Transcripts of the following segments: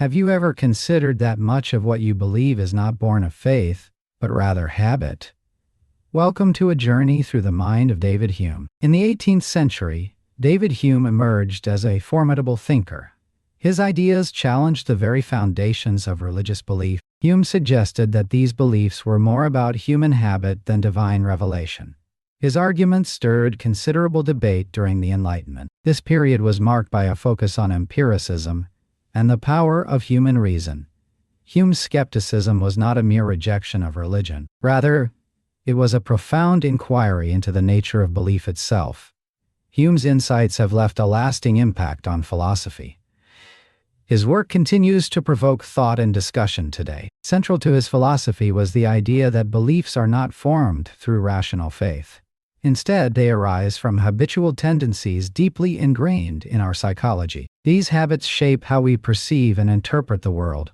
Have you ever considered that much of what you believe is not born of faith, but rather habit? Welcome to a journey through the mind of David Hume. In the 18th century, David Hume emerged as a formidable thinker. His ideas challenged the very foundations of religious belief. Hume suggested that these beliefs were more about human habit than divine revelation. His arguments stirred considerable debate during the Enlightenment. This period was marked by a focus on empiricism and the power of human reason. Hume's skepticism was not a mere rejection of religion. Rather, it was a profound inquiry into the nature of belief itself. Hume's insights have left a lasting impact on philosophy. His work continues to provoke thought and discussion today. Central to his philosophy was the idea that beliefs are not formed through rational faith. Instead, they arise from habitual tendencies deeply ingrained in our psychology. These habits shape how we perceive and interpret the world.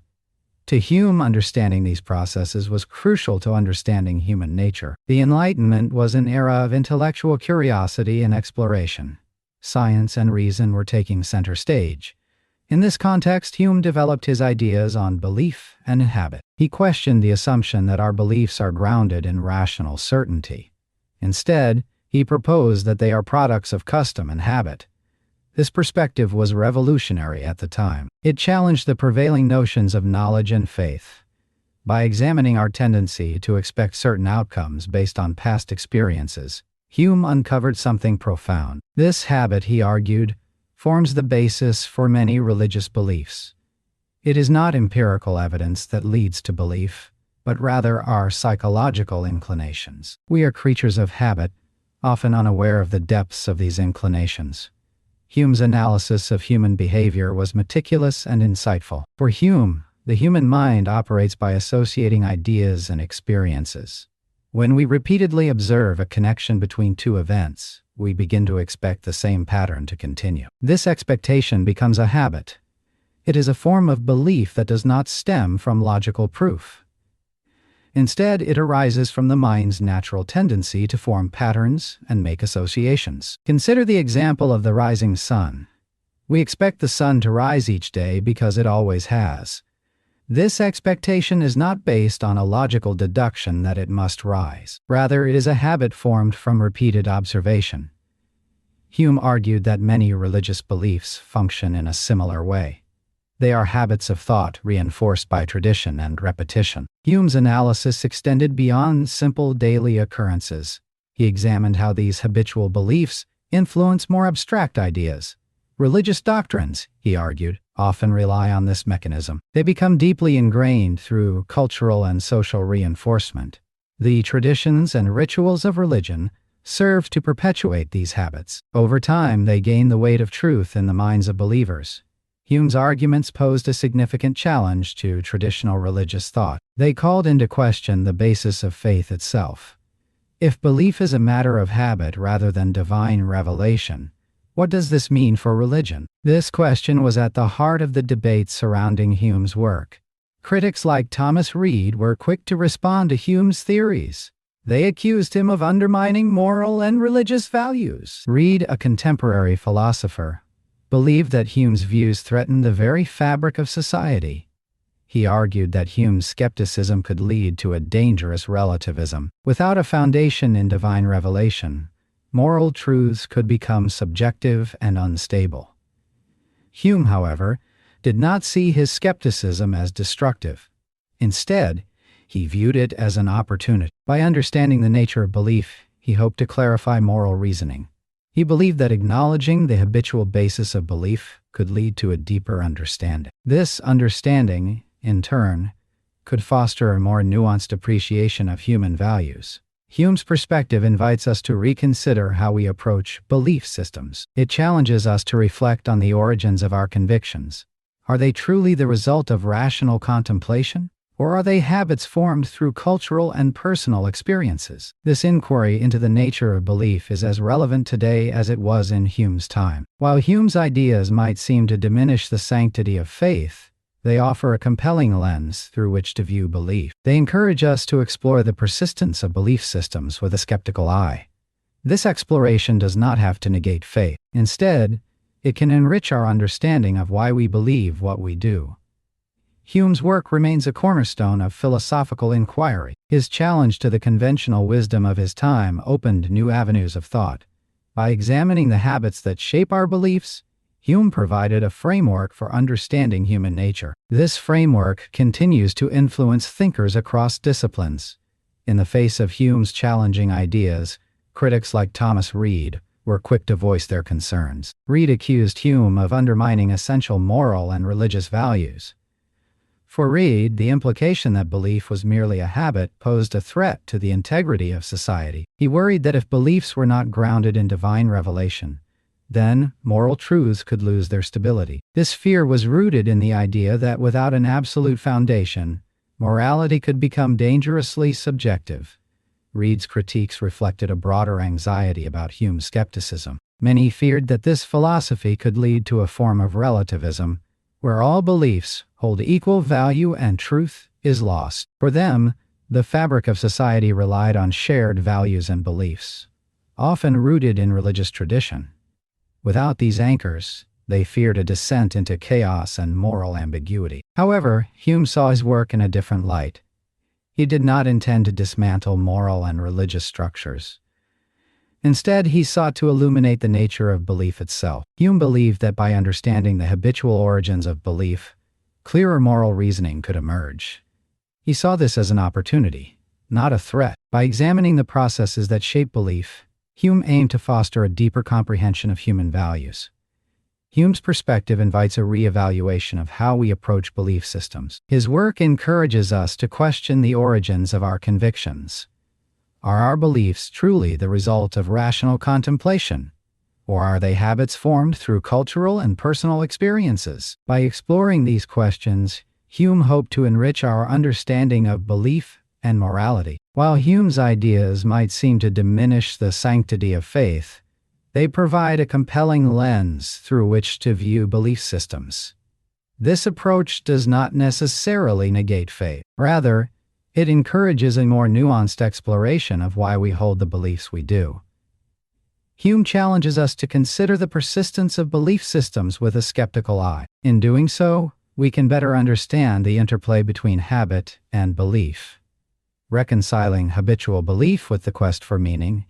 To Hume, understanding these processes was crucial to understanding human nature. The Enlightenment was an era of intellectual curiosity and exploration. Science and reason were taking center stage. In this context, Hume developed his ideas on belief and habit. He questioned the assumption that our beliefs are grounded in rational certainty. Instead, he proposed that they are products of custom and habit. This perspective was revolutionary at the time. It challenged the prevailing notions of knowledge and faith. By examining our tendency to expect certain outcomes based on past experiences, Hume uncovered something profound. This habit, he argued, forms the basis for many religious beliefs. It is not empirical evidence that leads to belief, but rather our psychological inclinations. We are creatures of habit, often unaware of the depths of these inclinations. Hume's analysis of human behavior was meticulous and insightful. For Hume, the human mind operates by associating ideas and experiences. When we repeatedly observe a connection between two events, we begin to expect the same pattern to continue. This expectation becomes a habit. It is a form of belief that does not stem from logical proof. Instead, it arises from the mind's natural tendency to form patterns and make associations. Consider the example of the rising sun. We expect the sun to rise each day because it always has. This expectation is not based on a logical deduction that it must rise. Rather, it is a habit formed from repeated observation. Hume argued that many religious beliefs function in a similar way. They are habits of thought reinforced by tradition and repetition. Hume's analysis extended beyond simple daily occurrences. He examined how these habitual beliefs influence more abstract ideas. Religious doctrines, he argued, often rely on this mechanism. They become deeply ingrained through cultural and social reinforcement. The traditions and rituals of religion serve to perpetuate these habits. Over time, they gain the weight of truth in the minds of believers. Hume's arguments posed a significant challenge to traditional religious thought. They called into question the basis of faith itself. If belief is a matter of habit rather than divine revelation, what does this mean for religion? This question was at the heart of the debate surrounding Hume's work. Critics like Thomas Reid were quick to respond to Hume's theories. They accused him of undermining moral and religious values. Reid, a contemporary philosopher, believed that Hume's views threatened the very fabric of society. He argued that Hume's skepticism could lead to a dangerous relativism. Without a foundation in divine revelation, moral truths could become subjective and unstable. Hume, however, did not see his skepticism as destructive. Instead, he viewed it as an opportunity. By understanding the nature of belief, he hoped to clarify moral reasoning. He believed that acknowledging the habitual basis of belief could lead to a deeper understanding. This understanding, in turn, could foster a more nuanced appreciation of human values. Hume's perspective invites us to reconsider how we approach belief systems. It challenges us to reflect on the origins of our convictions. Are they truly the result of rational contemplation? Or are they habits formed through cultural and personal experiences? This inquiry into the nature of belief is as relevant today as it was in Hume's time. While Hume's ideas might seem to diminish the sanctity of faith, they offer a compelling lens through which to view belief. They encourage us to explore the persistence of belief systems with a skeptical eye. This exploration does not have to negate faith. Instead, it can enrich our understanding of why we believe what we do. Hume's work remains a cornerstone of philosophical inquiry. His challenge to the conventional wisdom of his time opened new avenues of thought. By examining the habits that shape our beliefs, Hume provided a framework for understanding human nature. This framework continues to influence thinkers across disciplines. In the face of Hume's challenging ideas, critics like Thomas Reid were quick to voice their concerns. Reid accused Hume of undermining essential moral and religious values. For Reid, the implication that belief was merely a habit posed a threat to the integrity of society. He worried that if beliefs were not grounded in divine revelation, then moral truths could lose their stability. This fear was rooted in the idea that without an absolute foundation, morality could become dangerously subjective. Reid's critiques reflected a broader anxiety about Hume's skepticism. Many feared that this philosophy could lead to a form of relativism, where all beliefs hold equal value and truth is lost. For them, the fabric of society relied on shared values and beliefs, often rooted in religious tradition. Without these anchors, they feared a descent into chaos and moral ambiguity. However, Hume saw his work in a different light. He did not intend to dismantle moral and religious structures. Instead, he sought to illuminate the nature of belief itself. Hume believed that by understanding the habitual origins of belief, clearer moral reasoning could emerge. He saw this as an opportunity, not a threat. By examining the processes that shape belief, Hume aimed to foster a deeper comprehension of human values. Hume's perspective invites a re-evaluation of how we approach belief systems. His work encourages us to question the origins of our convictions. Are our beliefs truly the result of rational contemplation, or are they habits formed through cultural and personal experiences? By exploring these questions, Hume hoped to enrich our understanding of belief and morality. While Hume's ideas might seem to diminish the sanctity of faith, they provide a compelling lens through which to view belief systems. This approach does not necessarily negate faith. Rather, it encourages a more nuanced exploration of why we hold the beliefs we do. Hume challenges us to consider the persistence of belief systems with a skeptical eye. In doing so, we can better understand the interplay between habit and belief. Reconciling habitual belief with the quest for meaning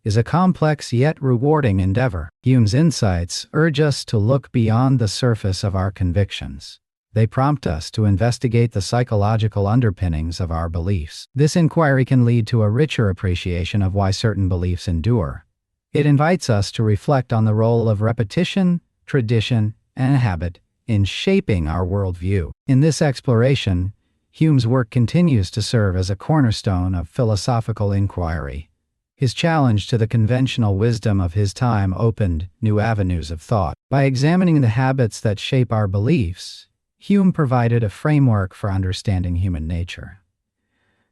is a complex yet rewarding endeavor. Hume's insights urge us to look beyond the surface of our convictions. They prompt us to investigate the psychological underpinnings of our beliefs. This inquiry can lead to a richer appreciation of why certain beliefs endure. It invites us to reflect on the role of repetition, tradition, and habit in shaping our worldview. In this exploration, Hume's work continues to serve as a cornerstone of philosophical inquiry. His challenge to the conventional wisdom of his time opened new avenues of thought. By examining the habits that shape our beliefs, Hume provided a framework for understanding human nature.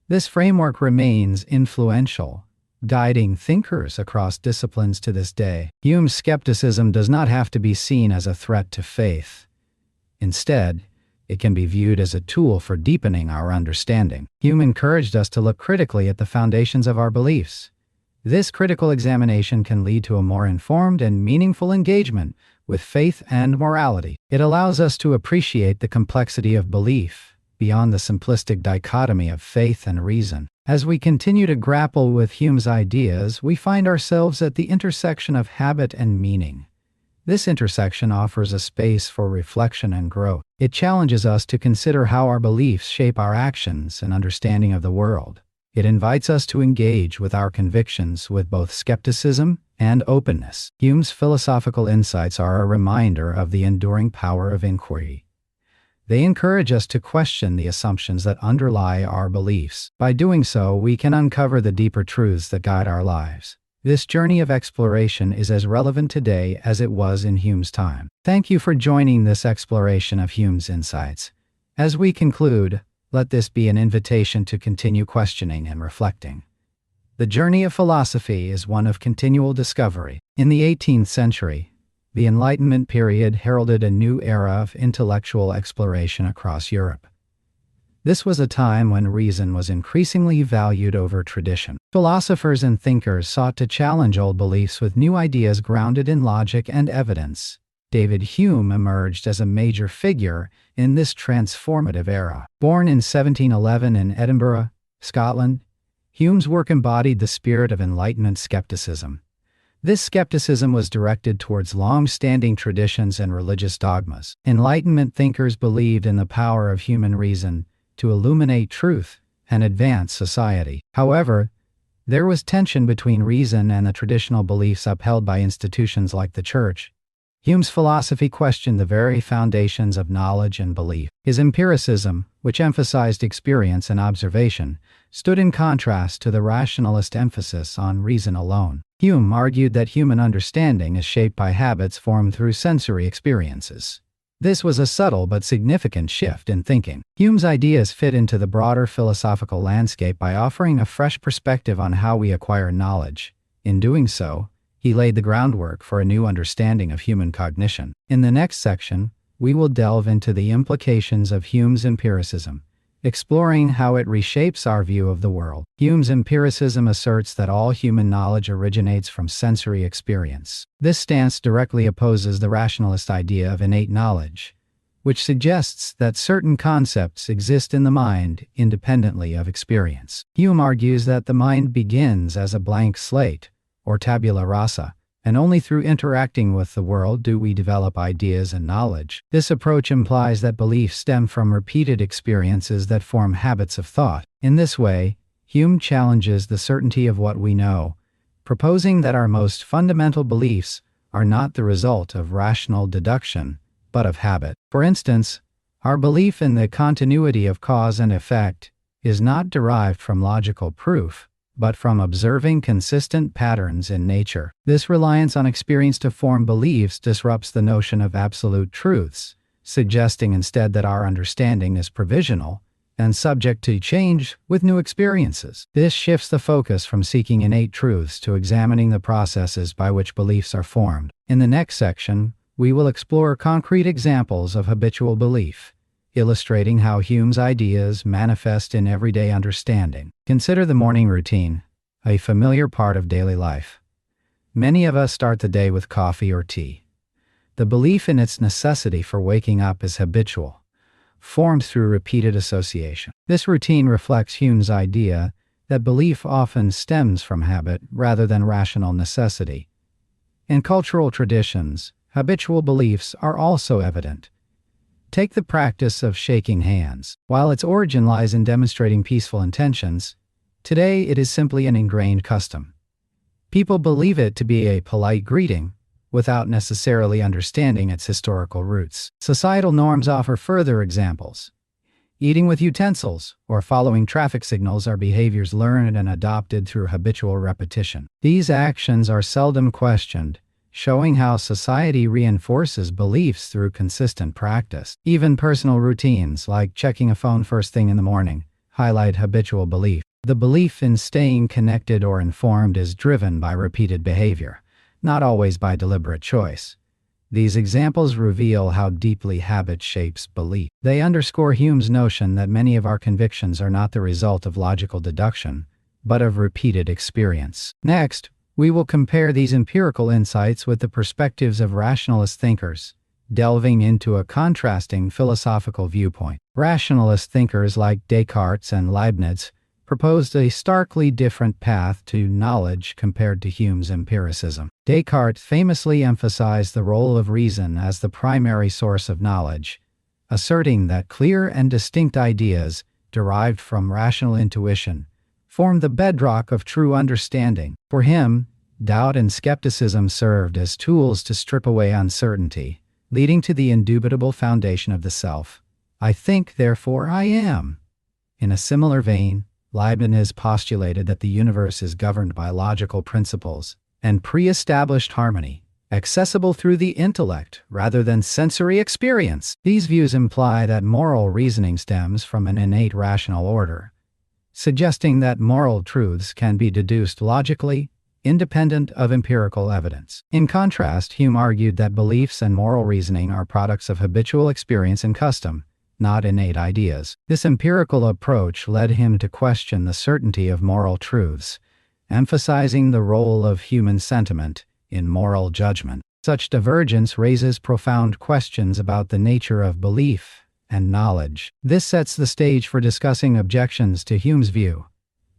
This framework remains influential, guiding thinkers across disciplines to this day. Hume's skepticism does not have to be seen as a threat to faith. Instead, it can be viewed as a tool for deepening our understanding. Hume encouraged us to look critically at the foundations of our beliefs. This critical examination can lead to a more informed and meaningful engagement with faith and morality. It allows us to appreciate the complexity of belief beyond the simplistic dichotomy of faith and reason. As we continue to grapple with Hume's ideas, we find ourselves at the intersection of habit and meaning. This intersection offers a space for reflection and growth. It challenges us to consider how our beliefs shape our actions and understanding of the world. It invites us to engage with our convictions with both skepticism and openness. Hume's philosophical insights are a reminder of the enduring power of inquiry. They encourage us to question the assumptions that underlie our beliefs. By doing so, we can uncover the deeper truths that guide our lives. This journey of exploration is as relevant today as it was in Hume's time. Thank you for joining this exploration of Hume's insights. As we conclude, let this be an invitation to continue questioning and reflecting. The journey of philosophy is one of continual discovery. In the 18th century, the Enlightenment period heralded a new era of intellectual exploration across Europe. This was a time when reason was increasingly valued over tradition. Philosophers and thinkers sought to challenge old beliefs with new ideas grounded in logic and evidence. David Hume emerged as a major figure in this transformative era. Born in 1711 in Edinburgh, Scotland, Hume's work embodied the spirit of Enlightenment skepticism. This skepticism was directed towards long-standing traditions and religious dogmas. Enlightenment thinkers believed in the power of human reason to illuminate truth and advance society. However, there was tension between reason and the traditional beliefs upheld by institutions like the Church. Hume's philosophy questioned the very foundations of knowledge and belief. His empiricism, which emphasized experience and observation, stood in contrast to the rationalist emphasis on reason alone. Hume argued that human understanding is shaped by habits formed through sensory experiences. This was a subtle but significant shift in thinking. Hume's ideas fit into the broader philosophical landscape by offering a fresh perspective on how we acquire knowledge. In doing so, he laid the groundwork for a new understanding of human cognition. In the next section, we will delve into the implications of Hume's empiricism, exploring how it reshapes our view of the world. Hume's empiricism asserts that all human knowledge originates from sensory experience. This stance directly opposes the rationalist idea of innate knowledge, which suggests that certain concepts exist in the mind independently of experience. Hume argues that the mind begins as a blank slate, or tabula rasa, and only through interacting with the world do we develop ideas and knowledge. This approach implies that beliefs stem from repeated experiences that form habits of thought. In this way, Hume challenges the certainty of what we know, proposing that our most fundamental beliefs are not the result of rational deduction, but of habit. For instance, our belief in the continuity of cause and effect is not derived from logical proof, but from observing consistent patterns in nature. This reliance on experience to form beliefs disrupts the notion of absolute truths, suggesting instead that our understanding is provisional and subject to change with new experiences. This shifts the focus from seeking innate truths to examining the processes by which beliefs are formed. In the next section, we will explore concrete examples of habitual belief, illustrating how Hume's ideas manifest in everyday understanding. Consider the morning routine, a familiar part of daily life. Many of us start the day with coffee or tea. The belief in its necessity for waking up is habitual, formed through repeated association. This routine reflects Hume's idea that belief often stems from habit rather than rational necessity. In cultural traditions, habitual beliefs are also evident. Take the practice of shaking hands. While its origin lies in demonstrating peaceful intentions, today it is simply an ingrained custom. People believe it to be a polite greeting, without necessarily understanding its historical roots. Societal norms offer further examples. Eating with utensils or following traffic signals are behaviors learned and adopted through habitual repetition. These actions are seldom questioned, showing how society reinforces beliefs through consistent practice. Even personal routines, like checking a phone first thing in the morning, highlight habitual belief. The belief in staying connected or informed is driven by repeated behavior, not always by deliberate choice. These examples reveal how deeply habit shapes belief. They underscore Hume's notion that many of our convictions are not the result of logical deduction, but of repeated experience. Next, we will compare these empirical insights with the perspectives of rationalist thinkers, delving into a contrasting philosophical viewpoint. Rationalist thinkers like Descartes and Leibniz proposed a starkly different path to knowledge compared to Hume's empiricism. Descartes famously emphasized the role of reason as the primary source of knowledge, asserting that clear and distinct ideas derived from rational intuition formed the bedrock of true understanding. For him, doubt and skepticism served as tools to strip away uncertainty, leading to the indubitable foundation of the self. I think, therefore I am. In a similar vein, Leibniz postulated that the universe is governed by logical principles and pre-established harmony, accessible through the intellect rather than sensory experience. These views imply that moral reasoning stems from an innate rational order, suggesting that moral truths can be deduced logically, independent of empirical evidence. In contrast, Hume argued that beliefs and moral reasoning are products of habitual experience and custom, not innate ideas. This empirical approach led him to question the certainty of moral truths, emphasizing the role of human sentiment in moral judgment. Such divergence raises profound questions about the nature of belief and knowledge. This sets the stage for discussing objections to Hume's view,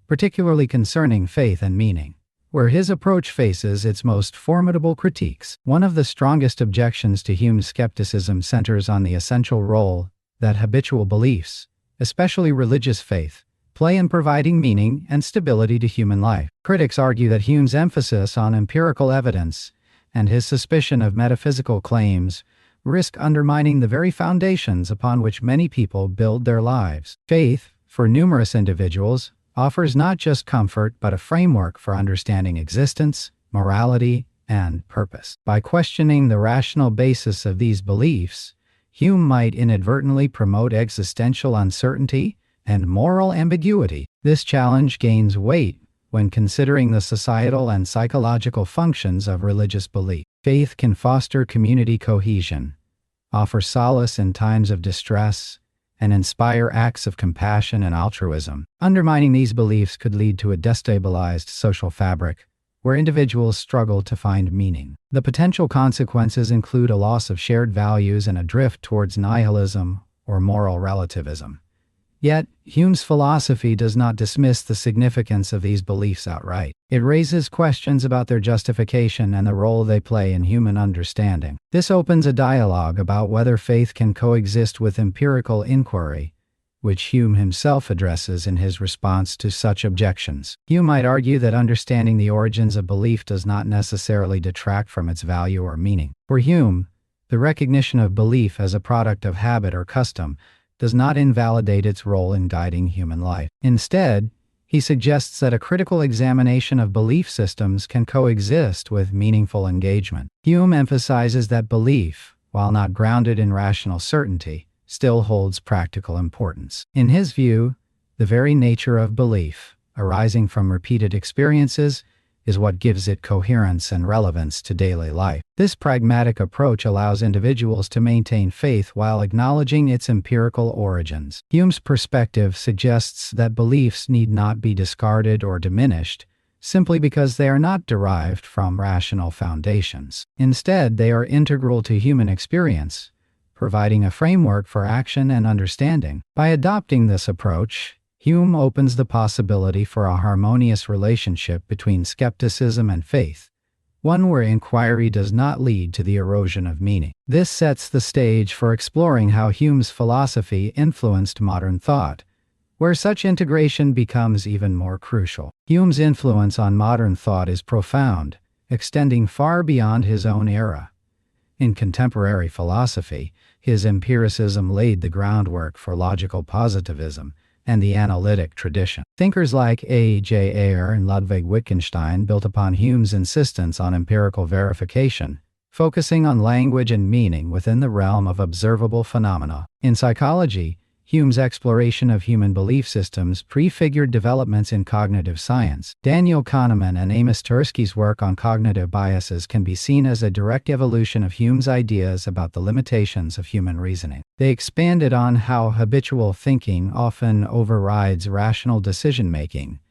particularly concerning faith and meaning, where his approach faces its most formidable critiques. One of the strongest objections to Hume's skepticism centers on the essential role that habitual beliefs, especially religious faith, play in providing meaning and stability to human life. Critics argue that Hume's emphasis on empirical evidence and his suspicion of metaphysical claims risk undermining the very foundations upon which many people build their lives. Faith, for numerous individuals, offers not just comfort but a framework for understanding existence, morality, and purpose. By questioning the rational basis of these beliefs, Hume might inadvertently promote existential uncertainty and moral ambiguity. This challenge gains weight when considering the societal and psychological functions of religious belief. Faith can foster community cohesion, offer solace in times of distress, and inspire acts of compassion and altruism. Undermining these beliefs could lead to a destabilized social fabric, where individuals struggle to find meaning. The potential consequences include a loss of shared values and a drift towards nihilism or moral relativism. Yet, Hume's philosophy does not dismiss the significance of these beliefs outright. It raises questions about their justification and the role they play in human understanding. This opens a dialogue about whether faith can coexist with empirical inquiry, which Hume himself addresses in his response to such objections. Hume might argue that understanding the origins of belief does not necessarily detract from its value or meaning. For Hume, the recognition of belief as a product of habit or custom does not invalidate its role in guiding human life. Instead, he suggests that a critical examination of belief systems can coexist with meaningful engagement. Hume emphasizes that belief, while not grounded in rational certainty, still holds practical importance. In his view, the very nature of belief, arising from repeated experiences, is what gives it coherence and relevance to daily life. This pragmatic approach allows individuals to maintain faith while acknowledging its empirical origins. Hume's perspective suggests that beliefs need not be discarded or diminished simply because they are not derived from rational foundations. Instead, they are integral to human experience, providing a framework for action and understanding. By adopting this approach, Hume opens the possibility for a harmonious relationship between skepticism and faith, one where inquiry does not lead to the erosion of meaning. This sets the stage for exploring how Hume's philosophy influenced modern thought, where such integration becomes even more crucial. Hume's influence on modern thought is profound, extending far beyond his own era. In contemporary philosophy, his empiricism laid the groundwork for logical positivism and the analytic tradition. Thinkers like A.J. Ayer and Ludwig Wittgenstein built upon Hume's insistence on empirical verification, focusing on language and meaning within the realm of observable phenomena. In psychology, Hume's exploration of human belief systems prefigured developments in cognitive science. Daniel Kahneman and Amos Tversky's work on cognitive biases can be seen as a direct evolution of Hume's ideas about the limitations of human reasoning. They expanded on how habitual thinking often overrides rational decision-making,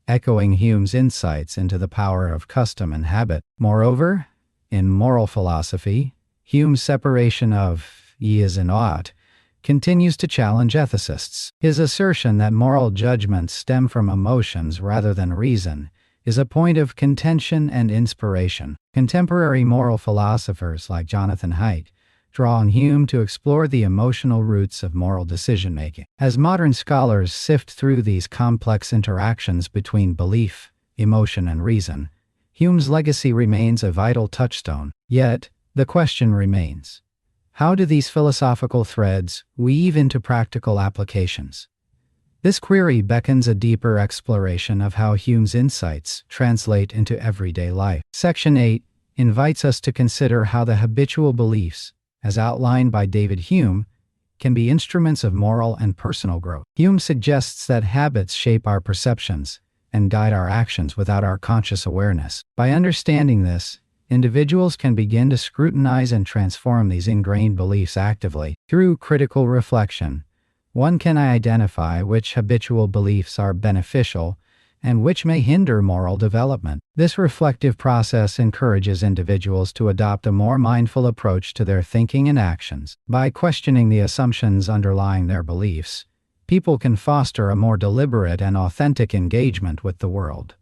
echoing Hume's insights into the power of custom and habit. Moreover, in moral philosophy, Hume's separation of is and ought continues to challenge ethicists. His assertion that moral judgments stem from emotions rather than reason is a point of contention and inspiration. Contemporary moral philosophers like Jonathan Haidt draw on Hume to explore the emotional roots of moral decision-making. As modern scholars sift through these complex interactions between belief, emotion, and reason, Hume's legacy remains a vital touchstone. Yet, the question remains: how do these philosophical threads weave into practical applications? This query beckons a deeper exploration of how Hume's insights translate into everyday life. Section 8 invites us to consider how the habitual beliefs, as outlined by David Hume, can be instruments of moral and personal growth. Hume suggests that habits shape our perceptions and guide our actions without our conscious awareness. By understanding this, individuals can begin to scrutinize and transform these ingrained beliefs actively. Through critical reflection, one can identify which habitual beliefs are beneficial and which may hinder moral development. This reflective process encourages individuals to adopt a more mindful approach to their thinking and actions. By questioning the assumptions underlying their beliefs, people can foster a more deliberate and authentic engagement with the world.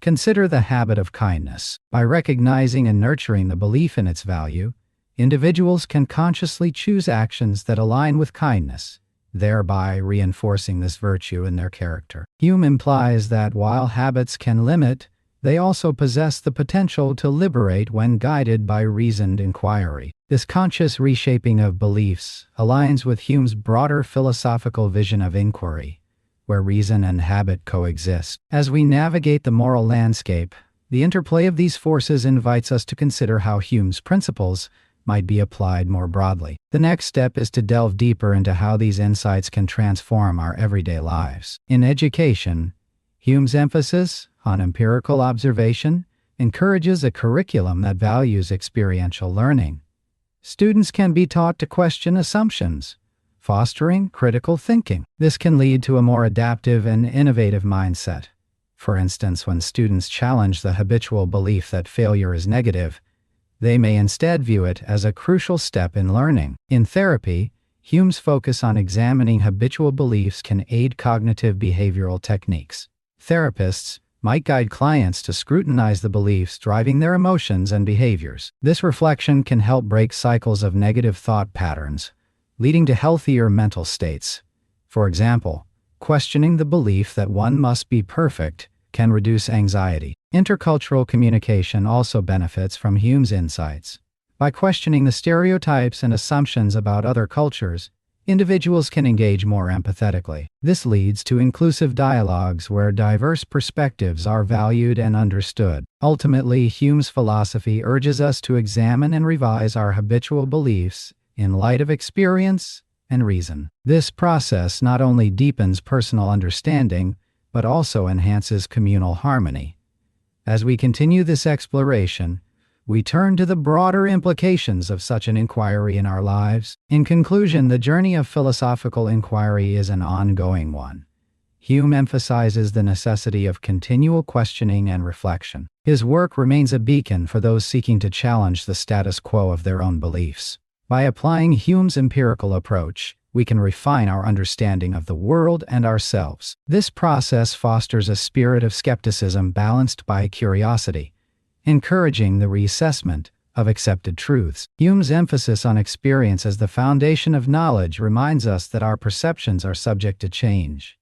Consider the habit of kindness. By recognizing and nurturing the belief in its value, individuals can consciously choose actions that align with kindness, thereby reinforcing this virtue in their character. Hume implies that while habits can limit, they also possess the potential to liberate when guided by reasoned inquiry. This conscious reshaping of beliefs aligns with Hume's broader philosophical vision of inquiry, where reason and habit coexist. As we navigate the moral landscape, the interplay of these forces invites us to consider how Hume's principles might be applied more broadly. The next step is to delve deeper into how these insights can transform our everyday lives. In education, Hume's emphasis on empirical observation encourages a curriculum that values experiential learning. Students can be taught to question assumptions, fostering critical thinking. This can lead to a more adaptive and innovative mindset. For instance, when students challenge the habitual belief that failure is negative, they may instead view it as a crucial step in learning. In therapy, Hume's focus on examining habitual beliefs can aid cognitive behavioral techniques. Therapists might guide clients to scrutinize the beliefs driving their emotions and behaviors. This reflection can help break cycles of negative thought patterns, leading to healthier mental states. For example, questioning the belief that one must be perfect can reduce anxiety. Intercultural communication also benefits from Hume's insights. By questioning the stereotypes and assumptions about other cultures, individuals can engage more empathetically. This leads to inclusive dialogues where diverse perspectives are valued and understood. Ultimately, Hume's philosophy urges us to examine and revise our habitual beliefs in light of experience and reason. This process not only deepens personal understanding, but also enhances communal harmony. As we continue this exploration, we turn to the broader implications of such an inquiry in our lives. In conclusion, the journey of philosophical inquiry is an ongoing one. Hume emphasizes the necessity of continual questioning and reflection. His work remains a beacon for those seeking to challenge the status quo of their own beliefs. By applying Hume's empirical approach, we can refine our understanding of the world and ourselves. This process fosters a spirit of skepticism balanced by curiosity, encouraging the reassessment of accepted truths. Hume's emphasis on experience as the foundation of knowledge reminds us that our perceptions are subject to change.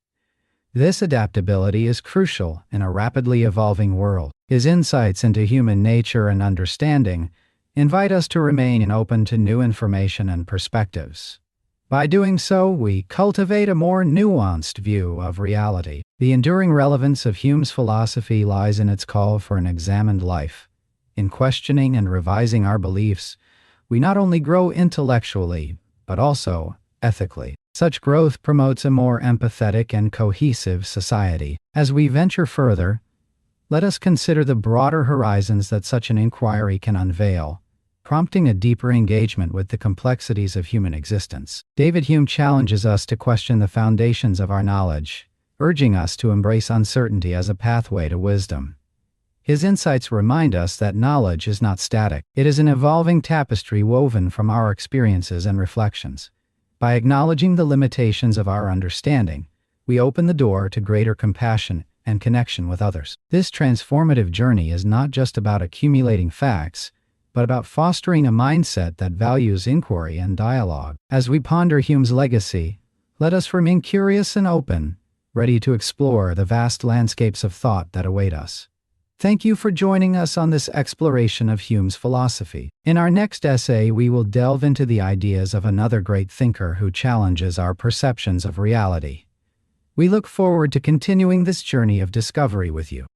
This adaptability is crucial in a rapidly evolving world. His insights into human nature and understanding invite us to remain open to new information and perspectives. By doing so, we cultivate a more nuanced view of reality. The enduring relevance of Hume's philosophy lies in its call for an examined life. In questioning and revising our beliefs, we not only grow intellectually, but also ethically. Such growth promotes a more empathetic and cohesive society. As we venture further, let us consider the broader horizons that such an inquiry can unveil, prompting a deeper engagement with the complexities of human existence. David Hume challenges us to question the foundations of our knowledge, urging us to embrace uncertainty as a pathway to wisdom. His insights remind us that knowledge is not static. It is an evolving tapestry woven from our experiences and reflections. By acknowledging the limitations of our understanding, we open the door to greater compassion and connection with others. This transformative journey is not just about accumulating facts, but about fostering a mindset that values inquiry and dialogue. As we ponder Hume's legacy, let us remain curious and open, ready to explore the vast landscapes of thought that await us. Thank you for joining us on this exploration of Hume's philosophy. In our next essay, we will delve into the ideas of another great thinker who challenges our perceptions of reality. We look forward to continuing this journey of discovery with you.